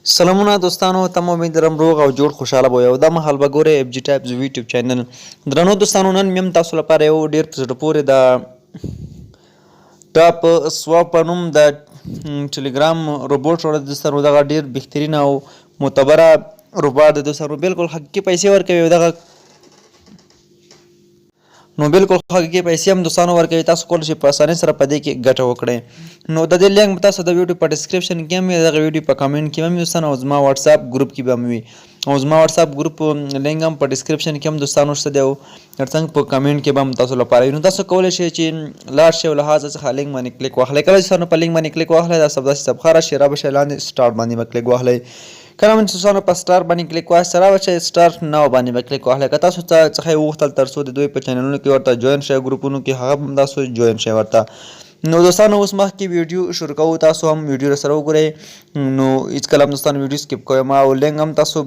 سلامونه دوستانو تم امید لرم روغ او جوړ خوشاله به یو د مهال به ګورئ اف جي ټایپز یوټیوب چینل درنو دوستانو نن مې هم تاسو لپاره یو ډېر په زړه پورې د ټاپ سواپ په نوم د ټلګرام روبوټ وړه دوستانو دغه ډېر بهترین او معتبره روباټ دی دوستانو بالکل حقیقي پیسې ورکوي دغه نو بالکل حقیقي پیسې هم دوستانو ورکوي تاسو کولی شئ په اسانۍ سره په دې کې ګټه وکړئ نو د دې لینک تاسو د ویډیو په ډسکرپشن کې هم دغه ویډیو په کامنټ کې هم دوستانو او زما واتساپ ګروپ کې به هم وي او زما واتساپ ګروپ لینک هم په ډسکرپشن کې هم دوستانو شته دی او ترڅنګ په کامنټ کې به هم تاسو لپاره وي نو تاسو کولی شئ چې لاړ شئ او له هغه څخه لینک باندې کلیک واخلئ کله چې تاسو په لینک باندې کلیک واخلئ دا داسې صفحه راشي رابشئ لاندې سټارټ باندې به کلیک واخلئ کله چې تاسو په سټار باندې کلیک واخلئ رابشئ سټارټ ناو باندې به کلیک واخلئ که تاسو څخه یې وغوښتل تر څو د دوی په چینلونو کې ورته جوین شئ ګروپونو کې هغه هم تاسو جوین شئ ورته نو دوستانو اوس مخکې ویډیو شروع کوو تاسو هم ویډیو راسره وګورئ نو هېڅکله هم دوستانو ویډیو سکیپ کوئ ما او لینک هم تاسو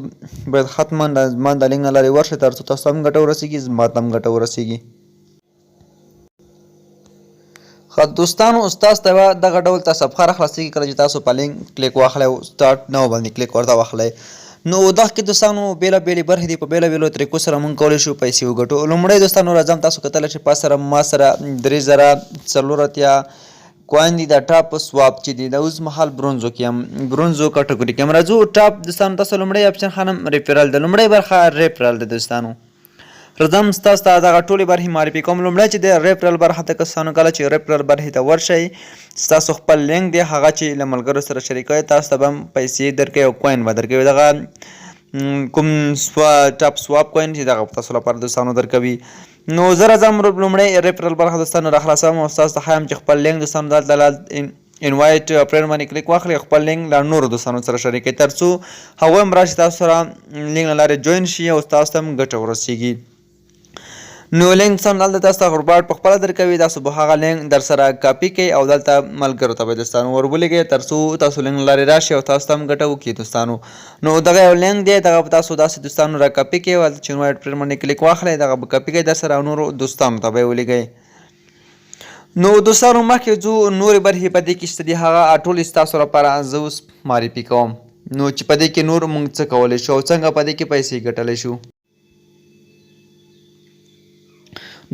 باید حتما زما د لینک نه لارې ورشئ تر څو تاسو هم ګټه ورسېږي زما ته هم ګټه ورسېږي دوستانو تاسو ته دغه ډول ته صفحه راخلاصېږي کله چې تاسو په لینک کلیک واخلئ او سټارټ ناو باندې کلیک ورته واخلئ نو دغه کې دوستانو بېلابېلې برخې دي په بېلابېلو طریقو سره موږ کولی شو پیسې وګټو لومړی دوستانو راځم تاسو کتلی شئ ما سره 3084 کوین دي د ټاپ سواپ چې دي د اوس مهال برونزو کې هم برونزو کټګوري کې هم راځو ټاپ دوستانو تاسو لومړی اپشن خانم ریفرال ده لومړی برخه ریفرال ده دوستانو راځم ستاسو ته دغه ټولې برخې معرفي کوم لومړی چې د ریفرال برخه ته کسانو کله چې ریفرال برخې ته ورشئ ستاسو خپل لینک دی هغه چې له ملګرو سره شریکوئ تاسو ته به هم پیسې درکوي او کوین به درکوي دغه کوم ټاپ سواپ کوین چې دغه تاسو لپاره دوستانو درکوي نو زه راځم لومړی ریفرال برخه دوستانو راخلاصوم او ستاسو ته ښایم چې خپل لینک دوستانو دلته انوایټ فرینډ باندې کلیک واخلئ خپل لینک له نورو دوستانو سره شریکوئ تر څو هغوی هم راشي تاسو سره لینک له لارې جوین شي او تاسو ته هم ګټه ورسېږي نو لینک سم دلته تاسو ته روباټ په خپله درکوي تاسو به هغه لینک در سره کاپي کوئ او دلته ملګرو ته به دوستانو ورولېږئ تر څو تاسو لینک له لارې راشي او تاسو ته هم ګټه وکړي دوستانو نو دغه یو لینک دی دغه به تاسو داسې دوستانو را کاپي کوئ او هلته چې انوایټ فرینډ باندې کلیک واخلئ دغه به کاپي کوئ در سره او نورو دوستانو ته به یې ولېږئ نو دوستانو مخکې ځو نورې برخې په دې کې شته دي هغه ټولې ستاسو لپاره زه اوس معرفي کوم نو چې په دې کې نور موږ څه کولی شو او څنګه په دې کې پیسې ګټلی شو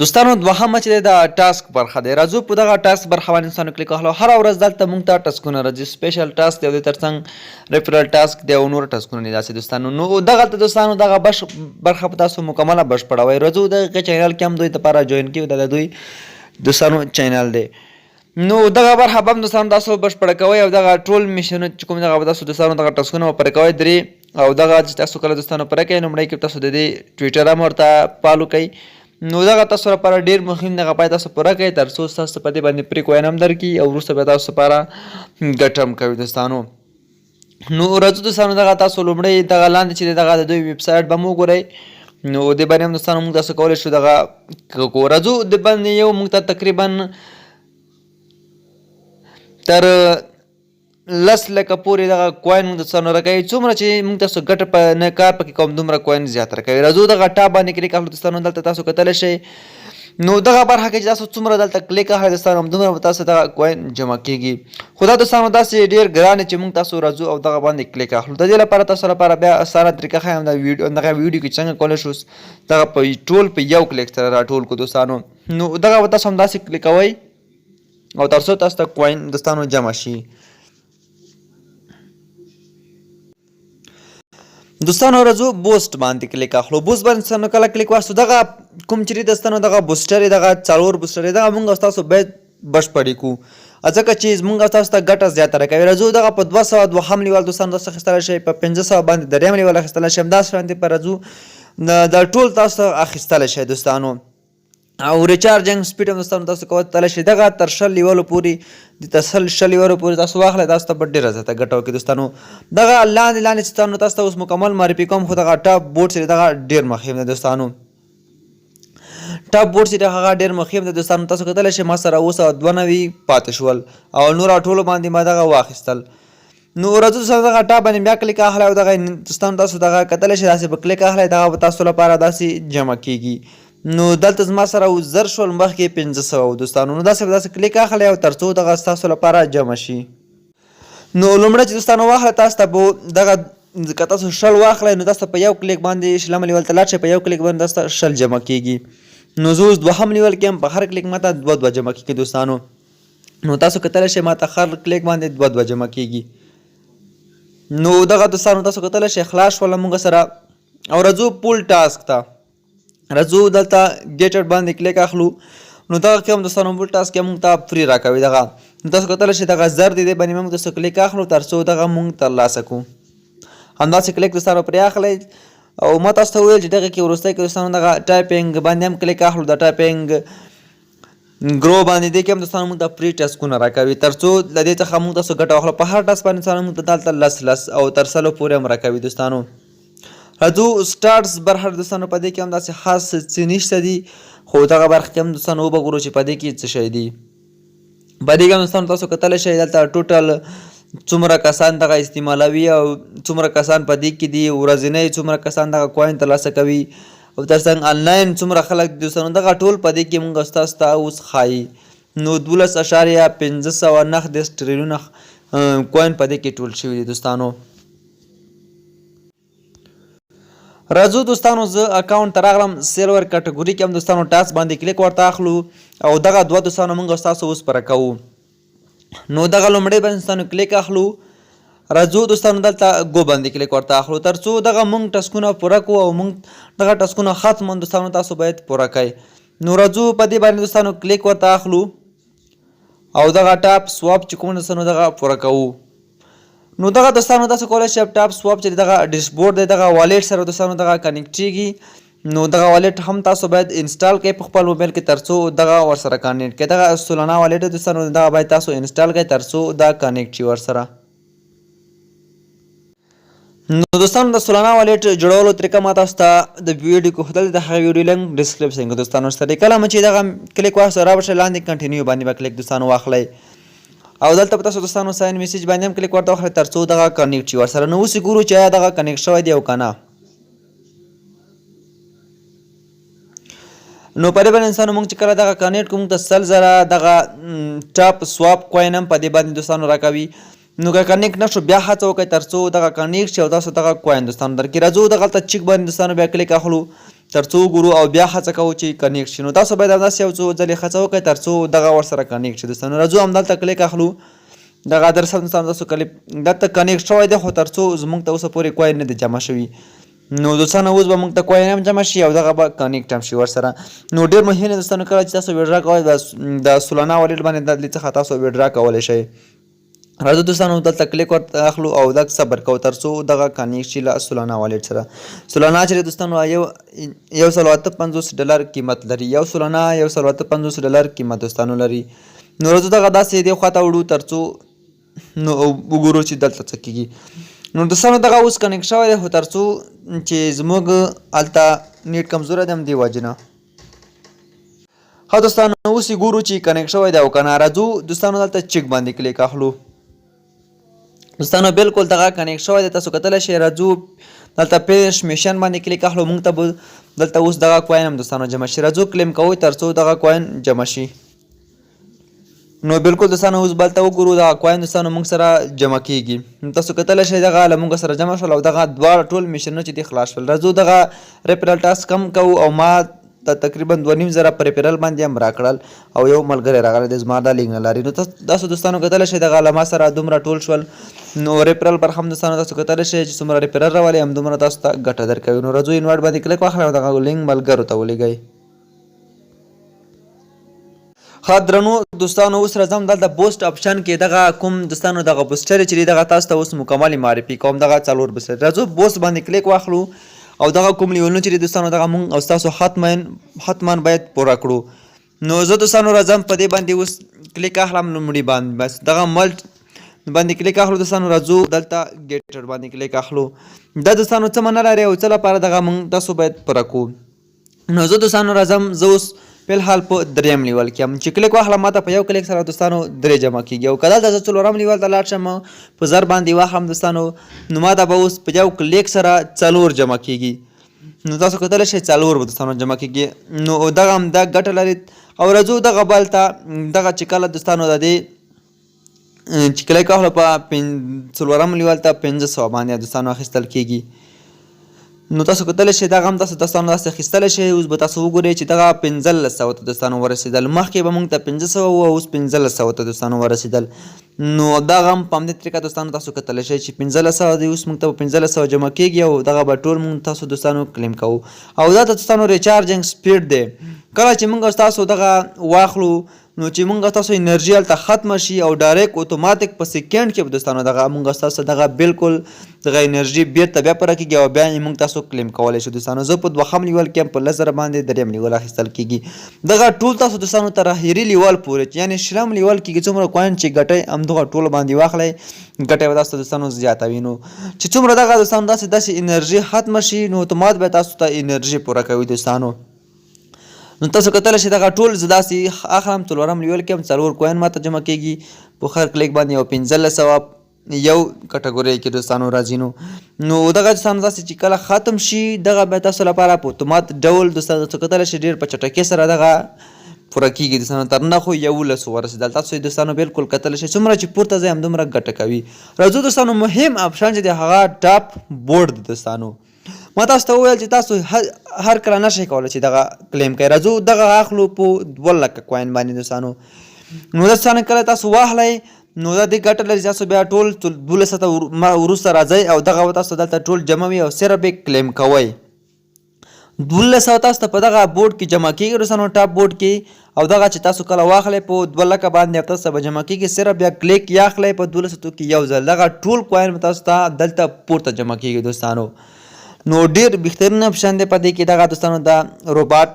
دوستانو دوهمه چې د ټاسک برخه دی راځو په دغه ټاسک برخه باندې انسانو کلیک واخلو هره ورځ دلته موږ ته ټاسکونه راځي سپیشل ټاسک دی او د ترڅنګ ریفرال ټاسک دی او نور ټاسکونه دي داسې دوستانو نو دغلته دوستانو دغه برخه په تاسو مکمله بشپړوئ راځو دغه چینل کې هم دوی لپاره جوین کړي دا د دوی دوستانو چینل دی نو دغه برخه به هم دوستانو تاسو بشپړه کوئ او دغه ټول میشنونه چې کوم دغه به تاسو دوستانو دغه ټاسکونه به پوره کوئ درې او دغه چې تاسو کله دوستانو پوره کوئ لومړی کې تاسو د دې ټویټر هم ورته فالو کوئ نو دغه تاسو لپاره ډېر مهم دغه پای تاسو پوره کوئ تر څو ستاسو په دې باندې پرې کوین هم درکړي او وروسته به تاسو لپاره ګټه هم کوي دوستانو نو راځو دوستانو دغه تاسو لومړی دغه لاندې چې دغه د دوی ویب سایټ به مو وګورئ نو دې باندې هم دوستانو موږ تاسو کولی شو دغه راځو د باندې یو موږ ته تقریبا تر 10 لکه پورې دغه کوین موږ دوستانو راکوي څومره چې موږ تاسو ګټه په نه کار پکې کوم دومره کوین زیات راکوي راځو دغه ټاپ باندې کلیک اخلو دوستانو دلته تاسو کتلی شئ نو دغه برخه کې چې تاسو څومره دلته کلیک اخلئ دوستانو همدومره به تاسو دغه کوین جمع کېږي خو دا دوستانو داسې ډېر ګران چې موږ تاسو راځو او دغه باندې کلیک اخلو د دې لپاره تاسو لپاره بیا اسانه طریقه ښایم دغه ویډیو کې څنګه کولی شو دغه په ټول په یو کلیک سره راټول کړو دوستانو نو دغه به تاسو همداسې کلیکوئ او تر څو تاسو ته کوین دوستانو جمع شي دوستانو راځو بوسټ باندې کلیک اخلو بوسټ باندې دوستانو کله کلیک واخلو دغه کوم چې دوستانو دغه بوسټر دغه 4 بوسټر دغه موږ تاسو باید بشپړې کړو ځکه چې موږ تاسو ته ګټه زیاته راکوي راځو دغه په 202 لیول دوستانو تاسو اخیستلی شئ په 500 باندې دریم لیول اخیستلی شئ همداسې باندې په راځو دا ټول تاسو اخیستلی شئ دوستانو او ریچارجنګ سپیډ هم دوستانو تاسو کولی شئ دغه تر 100 لیولو پورې د 100 لیولو پورې تاسو واخلئ تاسو ته به ډېره زیاته ګټه وکړي دوستانو دغه لاندې دوستانو تاسو ته اوس مکمل معرفي کوم خو دغه ټاپ بورډ چې دغه ډېر مهم دی دوستانو ټاپ بورډ چې هغه ډېر مهم دی دوستانو تاسو کتلی شئ ما سره 292 پاتې شول او نور ټولو باندې ما دغه واخیستل نو راځو دوستانو دغه ټاپ باندې بیا کلیک اخلئ او دغه دوستانو تاسو دغه کتلی شئ داسې به کلیک اخلئ دغه به تاسو لپاره داسې جمع کېږي نو دلته زما سره 1000 شول مخکې 500 دوستانو نو داسې کلیک اخلئ او تر څو دغه ستاسو لپاره جمع شي نو لومړی چې دوستانو واخله تاسو ته به دغه که تاسو شل واخلئ نو تاسو ته په یو کلیک باندې شلمه لیول ته لاړ شئ، په یو کلیک باندې تاسو ته شل جمع کیږي. نو زه اوس دوهم لیول کې یم، په هر کلیک ماته دوه جمع کیږي دوستانو. نو تاسو کتلی شئ ماته هر کلیک باندې دوه جمع کیږي. نو دغه دوستانو تاسو کتلی شئ خلاص شوله موږ سره. او راځو پول ټاسک ته، راځو دلته ګیټډ باندې کلیک اخلو. نو دغه کې هم دوستانو پول ټاسک کې موږ ته فری راکوي دغه. نو تاسو کتلی شئ دغه زر دی باندې موږ تاسو کلیک اخلو تر څو دغه موږ ترلاسه کړو. همداسې کلیک دوستانو پرې اخلئ. او ما تاسو ته وویل چې دغه کې وروستی کې دوستانو دغه ټایپینګ باندې هم کلیک اخلو، د ټایپینګ ګرو باندې دې کې هم دوستانو موږ ته فری ټاسکونه راکوي تر څو له دې څخه موږ تاسو ګټه واخلو. په هر ټاسک باندې دوستانو موږ ته دلته لس او تر سلو پورې هم راکوي دوستانو. راځو سټارټس برخه دوستانو په دې کې هم داسې خاص څه نشته دي، خو دغه برخه کې هم دوستانو وګورو چې په دې کې څه شی دي. په دې کې هم دوستانو تاسو کتلی شئ دلته ټوټل څومره کسان دغه استعمالوي او څومره کسان په دې کې دي، ورځنی څومره کسان دغه کوین ترلاسه کوي او ترڅنګ آنلاین څومره خلک دي دوستانو. دغه ټول په دې کې موږ ستاسو ته اوس ښایي. نو 12.509 ټریلیونه کوین په دې کې ټول شوي دي دوستانو. راځو دوستانو زه اکاونټ ته راغلم، سیلور کټګوري کې هم دوستانو ټاسک باندې کلیک ورته اخلو او دغه دوه دوستانو موږ ستاسو اوس پوره کوو. نو دغه لومړی باندې دوستانو کلیک اخلو. راځو دوستانو دلته ګو باندې کلیک ورته اخلو تر څو دغه موږ ټاسکونه پوره کړو او موږ دغه ټاسکونه ختم دوستانو تاسو باید پوره کړئ. نو راځو په دې باندې دوستانو کلیک ورته اخلو او دغه ټاپ سواپ چې کوم دوستانو دغه پوره کوو. نو دغه دوستانو تاسو کولی شئ ټاپ سواپ چې دغه ډیشبورډ دی دغه والیټ سره دوستانو دغه کنیکټېږي. نو دغه والیټ هم تاسو باید انسټال کړئ په خپل موبایل کې تر څو دغه ورسره کنیکټ کړئ. دغه سولانا والیټ دوستانو دغه باید تاسو انسټال کړئ تر څو دا کنیکټ شي ورسره. نو دوستانو د سولانا والیټ جوړولو طریقه ما تاسو ته د ویډیو کې ښودلې، د هغه ویډیو لینک ډسکرپشن کې دوستانو شته دی. کله چې دغه کلیک واخلئ رابرشئ لاندې کنټینیو باندې به کلیک دوستانو واخلئ او دلته به تاسو دوستانو ساین میسیج باندې هم کلیک ورته واخلئ تر څو دغه کنیکټ شي ورسره. نو اوس یې ګورو چې آیا دغه کنیکټ شوی دی او که نه. نو په دې باندې انسانو موږ چې کله دغه کنیکټ کوو موږ ته 100,000 دغه ټاپ سواپ کوین هم په دې باندې دوستانو راکوي. نو که کنیکټ نه شو بیا هڅه وکړئ تر څو دغه کنیکټ شي او تاسو دغه کوین دوستانو درکړي. راځو دغلته چیک باندې دوستانو بیا کلیک اخلو تر څو وګورو او بیا هڅه کوو چې کنیکټ شي. نو تاسو باید همداسې یو څو ځلې هڅه وکړئ تر څو دغه ورسره کنیکټ شي دوستانو. راځو همدلته کلیک اخلو. دغه ادرس هم دوستانو تاسو دلته کنیکټ شوی دی خو تر څو زموږ ته اوسه پورې کوین نه دی جمع شوي. نو دوستانو اوس به موږ ته کوین هم جمع شي او دغه به کنیکټ هم شي ورسره. نو ډېر مهم دی دوستانو کله چې تاسو ویډرا کوئ د سولانا والیټ باندې د دې څخه تاسو ویډرا کولی شئ. راځو دوستانو دلته کلیک ورته اخلو او دغه صبر کوو تر څو دغه کنیکټ شي له سولانا والیټ سره. سولانا چې دوستانو $158 قیمت لري، یو سولانا $158 قیمت دوستانو لري. نو راځو دغه داسې دې خواته وړو تر څو نو وګورو چې دلته څه کېږي. نو دوستانو دغه اوس کنیکټ شوی دی خو تر څو چې زموږ هلته نیټ کمزوری دی هم دې وجې نه. ښه دوستانو اوس یې ګورو چې کنیکټ شوی دی او که نه. راځو دوستانو دلته چیک باندې کلیک اخلو. دوستانو بالکل دغه کنیکټ شوی دی تاسو کتلی شئ. راځو دلته پیش میشن باندې کلیک اخلو. موږ ته به دلته اوس دغه کوین هم دوستانو جمع شي. راځو کلیم کوو تر څو دغه کوین جمع شي. نو بالکل دوستانو اوس بلته وګورو دغه کوین دوستانو موږ سره جمع کیږي. تاسو کتلی شئ دغه له موږ سره جمع شول او دغه دواړه ټول میشنونه چې دي خلاص شول. راځو دغه ریفرل ټاسک هم کوو او ما تقریبا 2,500 په ریفرل باندې هم راکړل او یو ملګری راغلی دی زما دا لینک نه لري. نو تاسو دوستانو کتلی شئ دغه له ما سره دومره ټول شول. نو ریفرل برخه هم دوستانو تاسو کتلی شئ چې څومره ریفرل راولي همدومره تاسو ته ګټه درکوي. نو راځو انوایټ باندې کلیک واخلئ او دغه لینک ملګرو ته ولیږئ. ښه درنو دوستانو اوس راځم دلته بوسټ اپشن کې دغه کوم دوستانو دغه بوسټر چې دی دغه تاسو ته اوس مکمل معرفي کوم دغه 4 بوسټر. راځو بوسټ باندې کلیک واخلو او دغه کوم لیولونه چې دوستانو دغه مونږ او تاسو حتما باید پوره کړو. نو زه دوستانو راځم په دې باندې اوس کلیک اخلم لومړی باندې بس دغه ملټ باندې کلیک اخلو. دوستانو راځو دلته ګیټر باندې کلیک اخلو. دا دوستانو څه معنا لري او څه لپاره دغه مونږ تاسو باید پوره کړو. نو زه دوستانو راځم زه اوس په الحال په 3م لیول کې هم چې کلیک واخلم ماته په یو کلیک سره دوستانو 3 جمع کیږي او که دلته زه 4م لیول ته لاړ شم په زر باندې واخلم دوستانو نو ماته به اوس په یو کلیک سره 4 جمع کیږي. نو تاسو کتلی شئ 4 به دوستانو جمع کیږي. نو دغه هم دا ګټه لري او راځو دغه بل ته دغه چې کله دوستانو د دې چې کله کاهله په څلورم لیول ته 500 باندې دوستانو اخیستل کیږي. نو تاسو کتلی شئ دغه هم تاسو دوستانو داسې اخیستلی شئ. اوس به تاسو وګورئ چې دغه 1500 ته دوستانو ورسېدل. مخکې به موږ ته 500 وه، اوس 1500 ته دوستانو ورسېدل. نو دغه هم په همدې طریقه دوستانو تاسو کتلی شئ چې 1500 دی، اوس موږ ته 1500 جمع کېږي او دغه به ټول موږ تاسو دوستانو کلیم کوو. او دا دوستانو ریچارجنګ سپیډ دی. کله چې موږ تاسو دغه واخلو نو چې موږ تاسو انرژي هلته ختمه شي او ډایرکټ اتوماتیک په سیکنډ کې به دوستانو دغه موږ تاسو دغه بالکل دغه انرژي بیرته بیا پوره کېږي او بیا یې موږ تاسو کلیم کولی شو دوستانو. زه په 2 لیول کې هم په 10,000 باندې 3 لیول اخیستل کېږي. دغه ټول تاسو دوستانو تر اخري لیول پورې یعنې 20 لیول کې څومره کوین چې ګټئ همدغه ټول باندې واخلئ، ګټه به تاسو دوستانو زیاته وي. نو چې څومره دغه دوستانو داسې انرژي ختمه شي نو اتومات به تاسو ته انرژي پوره کوي دوستانو. نو تاسو کتلی شئ دغه ټول زه داسې اخلم. څلورم لیول کې هم 4 کوین ماته جمع کېږي په هر کلیک باندې او 1500 یو کټګورۍ کې دوستانو راځي. نو دغه دوستانو داسې چې کله ختم شي دغه به تاسو لپاره په اتومات ډول دوستانو تاسو کتلی شئ ډېر په چټکۍ سره دغه پوره کېږي دوستانو. تر نښو 11 ورسېدل. تاسو دوستانو بالکل کتلی شئ څومره چې پورته ځئ همدومره ګټه کوي. راځو دوستانو مهم اپشن چې دی هغه ټاپ بورډ دی دوستانو. ما تاسو ته وویل چې تاسو هر کله نشئ کولی چې دغه کلیم کوئ. راځو دغه اخلو په 2,00,000 کوین باندې دوستانو. نو دوستانو کله تاسو واخلئ نو دا دې ګټه لري چې تاسو بیا ټول 1200 ته وروسته راځئ او دغه تاسو دلته ټول جمع وي او صرف یې کلیم کوئ. 1200 تاسو ته په دغه بورډ کې جمع کېږي دوستانو ټاپ بورډ کې. او دغه چې تاسو کله واخلئ په 2,00,000 باندې تاسو به جمع کېږي. صرف بیا کلیک یا اخلئ په 1200 کې یو ځل دغه ټول کوین به تاسو ته دلته پورته جمع کېږي دوستانو. نو ډېر بهترین اپشن دی په دې کې دغه دوستانو دا روباټ.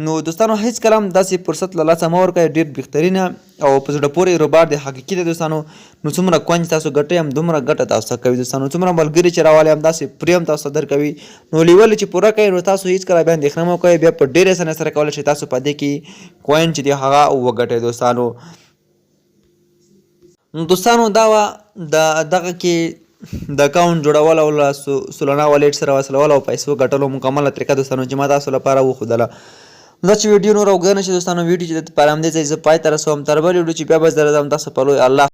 نو دوستانو هیڅ کله هم داسې فرصت له لاسه مه ورکوئ. ډېر بهترینه او په زړه پورې روباټ دی، حقیقي دی دوستانو. نو څومره کوین چې تاسو ګټئ همدومره ګټه تاسو ته کوي دوستانو. څومره ملګري چې راولئ همداسې فري هم تاسو ته درکوي. نو لیول چې پوره کوئ نو تاسو هیڅ کله بیا اندېښنه مه کوئ. بیا په ډېرې اسانۍ سره کولی شئ تاسو په دې کې کوین چې دی هغه وګټئ دوستانو. نو دوستانو دا وه دغه کې د اکاونټ جوړول او له سولنا والیټ سره وصلول او پیسو ګټلو مکمله طریقه دوستانو چې ما تاسو لپاره وښودله. دا چې ویډیو نور اوږده نه شي دوستانو، ویډیو چې د لپاره همدې ځای زه پای ته رسوم. تر بل ویډیو چې بیا به زه راځم تاسو په لوی الله